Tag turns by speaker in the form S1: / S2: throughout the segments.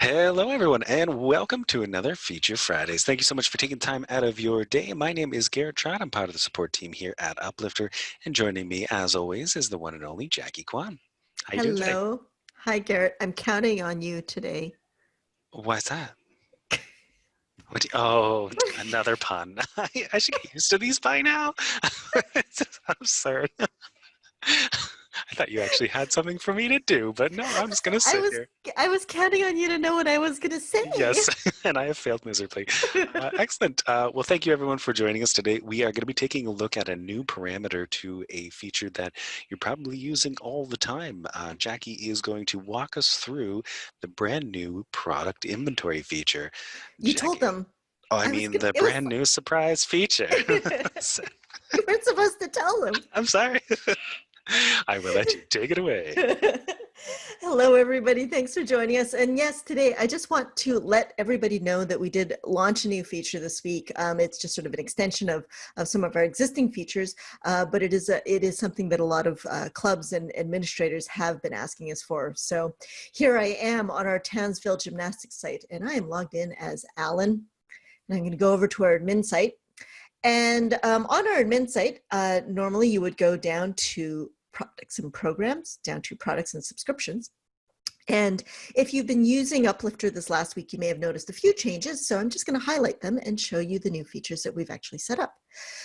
S1: Hello, everyone, and welcome to another Feature Fridays. Thank you so much for taking time out of your day. My name is Garrett Trott. I'm part of the support team here at Uplifter, and joining me, as always, is the one and only Jackie Kwan. How you doing today?
S2: Hello. Hi, Garrett. I'm counting on you today.
S1: Why's that? Oh, another pun. I should get used to these by now. It's absurd. I thought you actually had something for me to do, but no, I'm just going to
S2: I
S1: sit
S2: was
S1: here.
S2: I was counting on you to know what I was going to say.
S1: Yes, and I have failed miserably. Excellent. Well, thank you everyone for joining us today. We are going to be taking a look at a new parameter to a feature that you're probably using all the time. Jackie is going to walk us through the brand new product inventory feature.
S2: You told
S1: Jackie,
S2: them.
S1: oh, I
S2: I was
S1: mean
S2: gonna.
S1: the
S2: It was.
S1: brand new surprise feature. So,
S2: You weren't supposed to tell them.
S1: I'm sorry. I will let you take it away.
S2: Hello, everybody. Thanks for joining us. And yes, today I just want to let everybody know that we did launch a new feature this week. It's just sort of an extension of some of our existing features, but it is something that a lot of clubs and administrators have been asking us for. So here I am on our Townsville Gymnastics site, and I am logged in as Alan. And I'm going to go over to our admin site. And on our admin site, normally you would go down to products and programs, down to products and subscriptions. And if you've been using Uplifter this last week, you may have noticed a few changes. So I'm just going to highlight them and show you the new features that we've actually set up.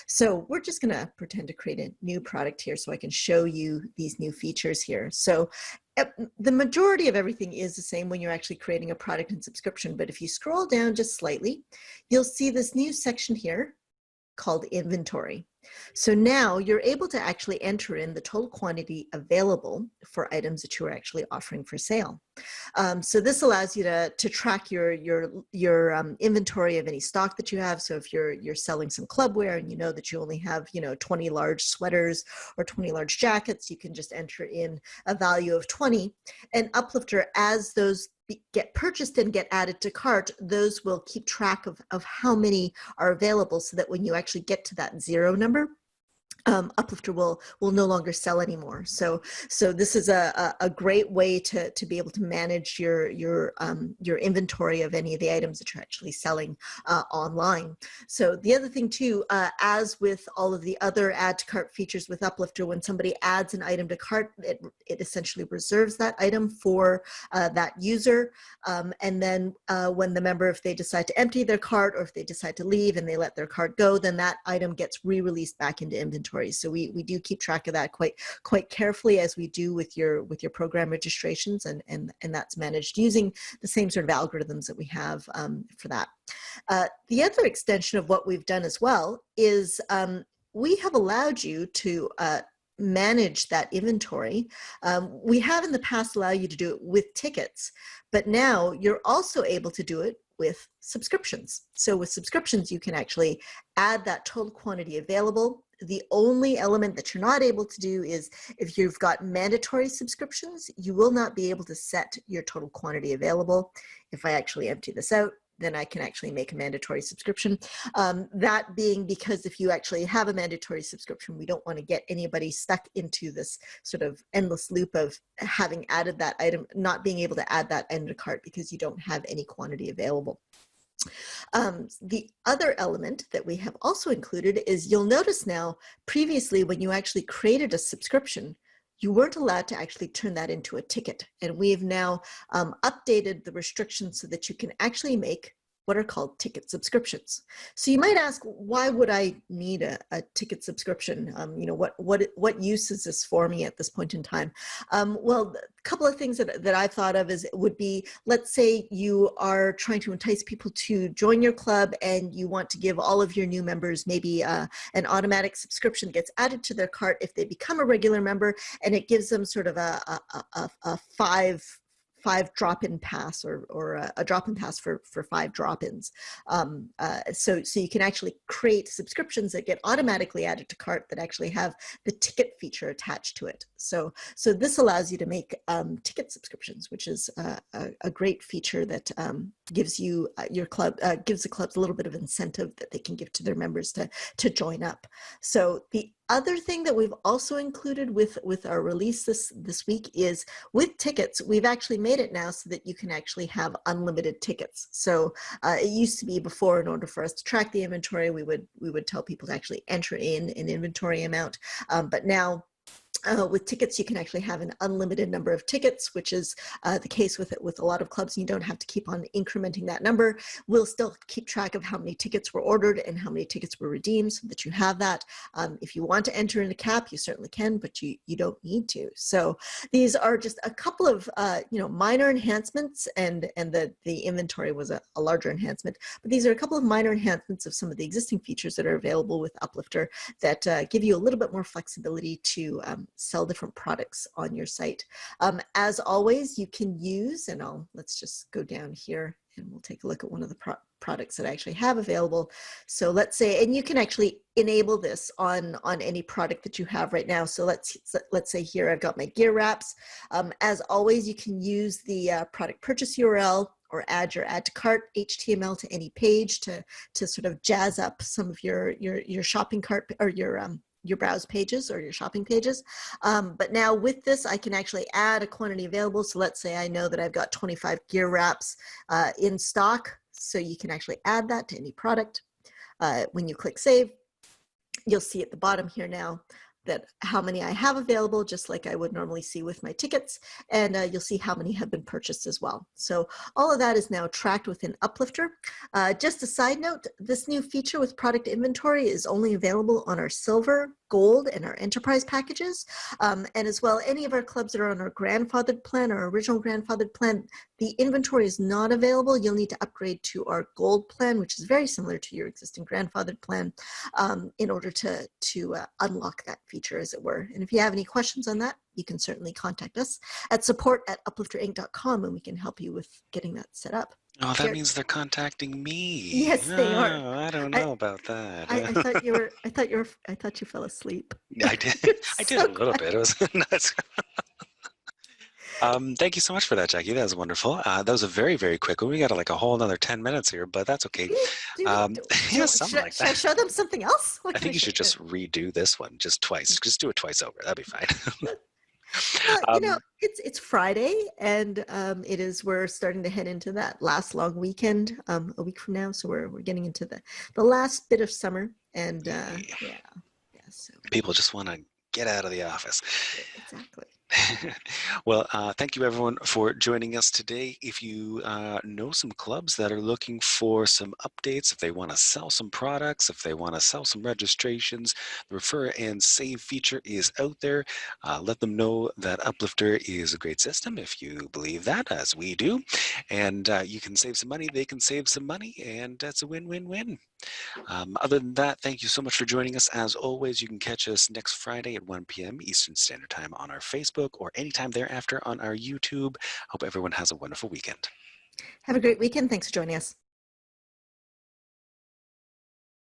S2: So we're just going to pretend to create a new product here so I can show you these new features here. So the majority of everything is the same when you're actually creating a product and subscription. But if you scroll down just slightly, you'll see this new section here called inventory. So now you're able to actually enter in the total quantity available for items that you're actually offering for sale. So this allows you to track your inventory of any stock that you have. So if you're selling some clubwear and you know that you only have 20 large sweaters or 20 large jackets, you can just enter in a value of 20. And Uplifter, as those get purchased and get added to cart, those will keep track of how many are available so that when you actually get to that zero number, Uplifter will no longer sell anymore. So this is a great way to be able to manage your inventory of any of the items that you're actually selling online. So the other thing too, as with all of the other add to cart features with Uplifter, when somebody adds an item to cart, it essentially reserves that item for that user. And then when the member, if they decide to empty their cart or if they decide to leave and they let their cart go, then that item gets re-released back into inventory. So we do keep track of that quite carefully, as we do with your program registrations, and that's managed using the same sort of algorithms that we have for that. The other extension of what we've done as well is we have allowed you to manage that inventory. We have in the past allowed you to do it with tickets, but now you're also able to do it with subscriptions. So with subscriptions, you can actually add that total quantity available. The only element that you're not able to do is if you've got mandatory subscriptions, you will not be able to set your total quantity available. If I actually empty this out, then I can actually make a mandatory subscription. That being because if you actually have a mandatory subscription, we don't want to get anybody stuck into this sort of endless loop of having added that item, not being able to add that item to cart because you don't have any quantity available. The other element that we have also included is you'll notice now, previously when you actually created a subscription, you weren't allowed to actually turn that into a ticket. And we have now updated the restrictions so that you can actually make what are called ticket subscriptions. So you might ask, why would I need a ticket subscription? What use is this for me at this point in time? Well, a couple of things that I thought of would be, let's say you are trying to entice people to join your club and you want to give all of your new members maybe an automatic subscription that gets added to their cart if they become a regular member, and it gives them sort of a five drop-in pass or a drop-in pass for 5 drop-ins. So you can actually create subscriptions that get automatically added to cart that actually have the ticket feature attached to it. So this allows you to make ticket subscriptions, which is a great feature that gives you gives the clubs a little bit of incentive that they can give to their members to join up. So the other thing that we've also included with our release this week is with tickets, we've actually made it now so that you can actually have unlimited tickets. So it used to be before, in order for us to track the inventory, we would tell people to actually enter in an inventory amount. But now with tickets, you can actually have an unlimited number of tickets, which is the case with a lot of clubs. You don't have to keep on incrementing that number. We'll still keep track of how many tickets were ordered and how many tickets were redeemed, so that you have that. If you want to enter in a cap, you certainly can, but you don't need to. So these are just a couple of minor enhancements, and the inventory was a larger enhancement. But these are a couple of minor enhancements of some of the existing features that are available with Uplifter that give you a little bit more flexibility to sell different products on your site. As always, you can use, and let's just go down here and we'll take a look at one of the products that I actually have available. So let's say, and you can actually enable this on any product that you have right now. So let's say here I've got my gear wraps. As always, you can use the product purchase URL or add your add to cart HTML to any page to sort of jazz up some of your shopping cart or your browse pages or your shopping pages. But now with this, I can actually add a quantity available. So let's say I know that I've got 25 gear wraps in stock. So you can actually add that to any product. When you click save, you'll see at the bottom here now that how many I have available, just like I would normally see with my tickets, and you'll see how many have been purchased as well. So all of that is now tracked within Uplifter. Just a side note, this new feature with product inventory is only available on our silver, gold, and our enterprise packages. And as well, any of our clubs that are on our grandfathered plan, our original grandfathered plan, the inventory is not available. You'll need to upgrade to our gold plan, which is very similar to your existing grandfathered plan, in order to unlock that feature, as it were. And if you have any questions on that, you can certainly contact us at support@uplifterinc.com, and we can help you with getting that set up.
S1: Oh, that means they're contacting me.
S2: Yes, they are.
S1: Oh, I don't
S2: I,
S1: know about that.
S2: I thought you were. I thought you fell asleep.
S1: I did.
S2: You're
S1: I did
S2: so
S1: a little
S2: quiet.
S1: bit. It was nuts. Thank you so much for that, Jackie. That was wonderful. That was a very, very quick one. We got like a whole another 10 minutes here, but that's okay. Yeah, something like
S2: Should I
S1: that.
S2: show them something else? What
S1: I
S2: can I
S1: think you
S2: show
S1: should
S2: you?
S1: just redo this one just twice. Just do it twice over. That'd be fine.
S2: Well,
S1: um,
S2: it's Friday, and we're starting to head into that last long weekend a week from now. So we're getting into the last bit of summer, and yeah. So
S1: People just want to get out of the office.
S2: exactly.
S1: Well, thank you everyone for joining us today. If you know some clubs that are looking for some updates, if they want to sell some products, if they want to sell some registrations, the refer and save feature is out there. Let them know that Uplifter is a great system if you believe that, as we do. And you can save some money, they can save some money, and that's a win-win-win. Other than that, thank you so much for joining us. As always, you can catch us next Friday at 1 p.m. Eastern Standard Time on our Facebook or anytime thereafter on our YouTube. Hope everyone has a wonderful weekend.
S2: Have a great weekend. Thanks for joining us.